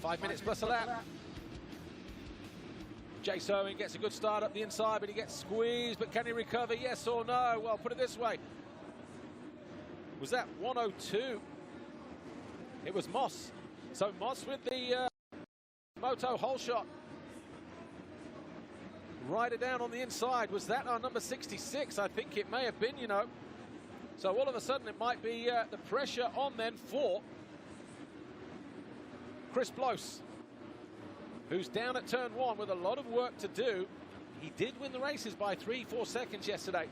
5 minutes plus a lap. Jace Owen gets a good start up the inside, but he gets squeezed. But can he recover? Yes or no? Well, put it this way. Was that 102? It was Moss. So Moss with the moto hole shot. Rider down on the inside. Was that our number 66? I think it may have been, you know. So all of a sudden it might be the pressure on then for Chris Blose, who's down at turn 1 with a lot of work to do. He did win the races by 3-4 seconds yesterday.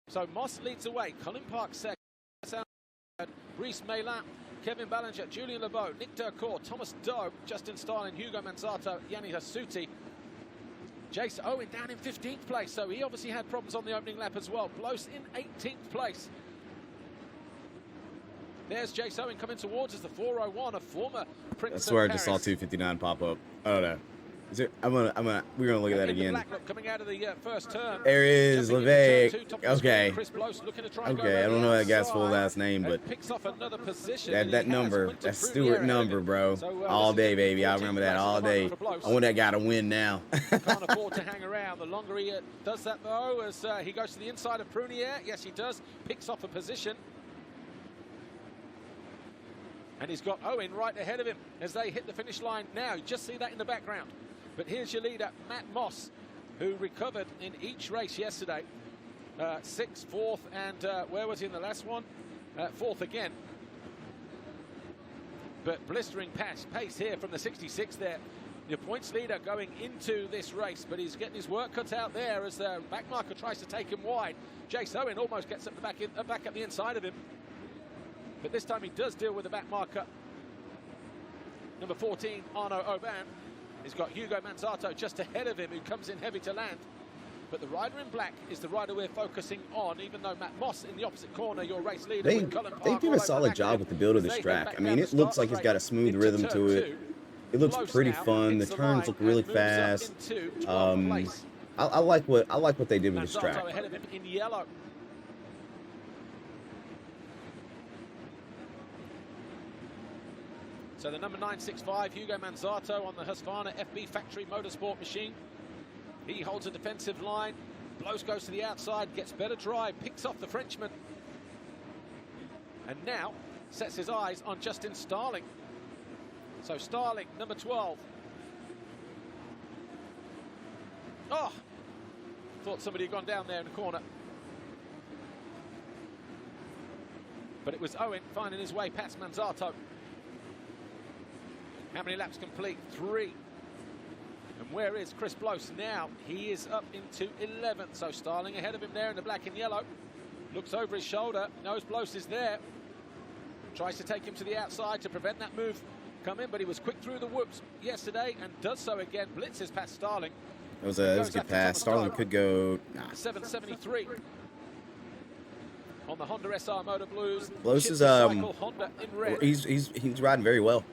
So Moss leads away. Colin Park second. Brice Meilin, Kevin Ballinger, Julian Lebeau, Nick Durcourt, Thomas Doe, Justin Starlin, Hugo Manzato, Yanni Hasuti. Jace Owen down in 15th place, so he obviously had problems on the opening lap as well. Blose in 18th place. There's Jace Owen coming towards us, the 401, a former Prince of I swear I Paris. just saw 259 pop up. I don't know. Is it, we're gonna look at that again. Coming out of the first turn. There is Levesque. Okay. Chris Blose looking to try Okay, I don't know that guy's full last name, but picks off another position. that number, that Stewart number, bro. All day, baby. I remember that all day. I want that guy to win now. Can't afford to hang around. The longer he does that, though, as he goes to the inside of Prunier. Yes, he does. Picks off a position. And he's got Owen right ahead of him as they hit the finish line now. You just see that in the background. But here's your leader, Matt Moss, who recovered in each race yesterday. 6th, 4th, and where was he in the last one? 4th again. But blistering pace here from the 66 there. Your points leader going into this race, but he's getting his work cut out there as the back marker tries to take him wide. Jace Owen almost gets up the back at the inside of him. But this time he does deal with the back marker. Number 14, Arnaud Aubin. He's got Hugo Manzato just ahead of him, who comes in heavy to land. But the rider in black is the rider we're focusing on, even though Matt Moss in the opposite corner, your race leader. They did a solid job with the build of this track. I mean, it looks like he's got a smooth rhythm to it. It looks pretty fun. The turns look really fast. I like what they did with this track. Ahead of him in yellow. So the number 965, Hugo Manzato on the Husqvarna FB Factory Motorsport machine. He holds a defensive line. Blose goes to the outside, gets better drive, picks off the Frenchman. And now sets his eyes on Justin Starling. So Starling, number 12. Oh, thought somebody had gone down there in the corner. But it was Owen finding his way past Manzato. How many laps complete? 3. And where is Chris Blose now? He is up into 11th. So Starling ahead of him there in the black and yellow. Looks over his shoulder, knows Blose is there. Tries to take him to the outside to prevent that move coming, but he was quick through the whoops yesterday and does so again. Blitzes past Starling. It was a good pass. Starling could go. 773 on the Honda SR Motor Blues. Blose is Honda in red. He's riding very well.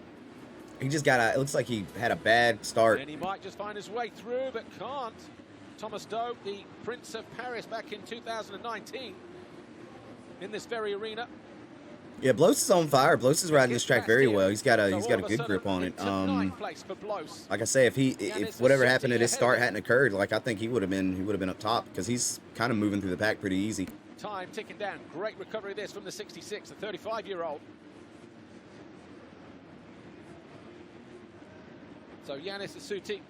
He just got it looks like he had a bad start. And he might just find his way through, but can't. Thomas Doe, the Prince of Paris back in 2019 in this very arena. Yeah, Blose is on fire. Blose is riding this track very well. He's got a good grip on it. Like I say, if whatever happened at his start hadn't occurred, like I think he would have been up top, because he's kind of moving through the pack pretty easy. Time ticking down. Great recovery this from the 66, the 35-year-old. So Yannis Hasuti.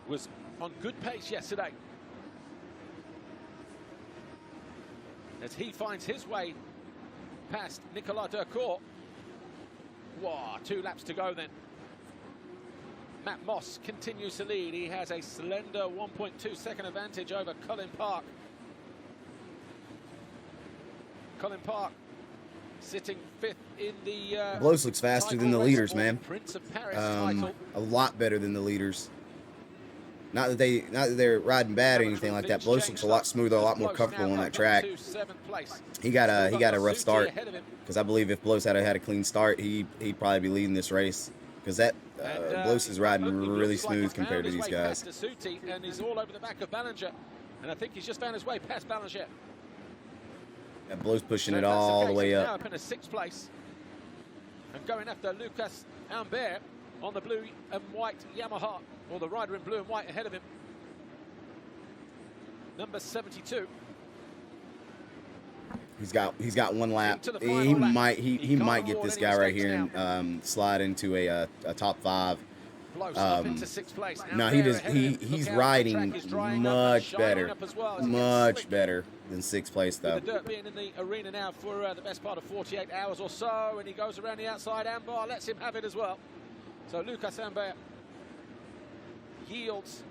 Was on good pace yesterday as he finds his way past Nicolas Durcourt. Wow, 2 laps to go then. Matt Moss continues to lead. He has a slender 1.2 second advantage over Colin Park. Colin Park sitting 5th in the Blose looks faster than the leaders, man. Prince of Paris title. A lot better than the leaders. Not that they're riding bad or anything like that. Blose looks a lot smoother, a lot more comfortable on that track. He got a rough start, because I believe if Blose had a clean start, he'd probably be leading this race, because that Blose is riding really smooth compared to these guys. And he's all over the back of Ballinger, and I think he's just found his way past Ballinger. That Blow's pushing So it if that's all the case, way he's up. now up in a 6th place and going after Lucas Ambert on the blue and white Yamaha, or the rider in blue and white ahead of him. Number 72. He's got one lap. Into the He final lap. might He might can't get afford this any guy right mistakes here and slide into a top 5. Blows up into 6th place. No, Ambert ahead of him. he's Look out, riding the track is drying up, much shining better, up as well as it gets much slick. better than 6th place though. With the dirt being in the arena now for the best part of 48 hours or so, and he goes around the outside. Ambar lets him have it as well. So Lucas Ambert yields,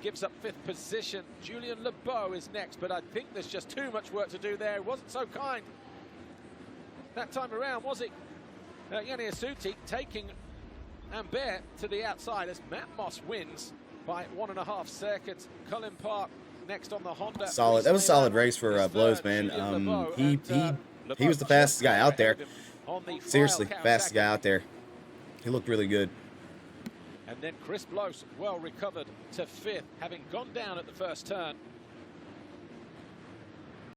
gives up 5th position. Julien Lebeau is next, but I think there's just too much work to do there. He wasn't so kind that time around, was it? Yanni Asuti taking Ambert to the outside as Matt Moss wins by 1.5 seconds. Cullen Park next on the Honda. Solid. That was a solid race for Blows, man. He was the fastest guy out there. Seriously, fastest guy out there. He looked really good. And then Chris Blows well recovered to 5th, having gone down at the first turn.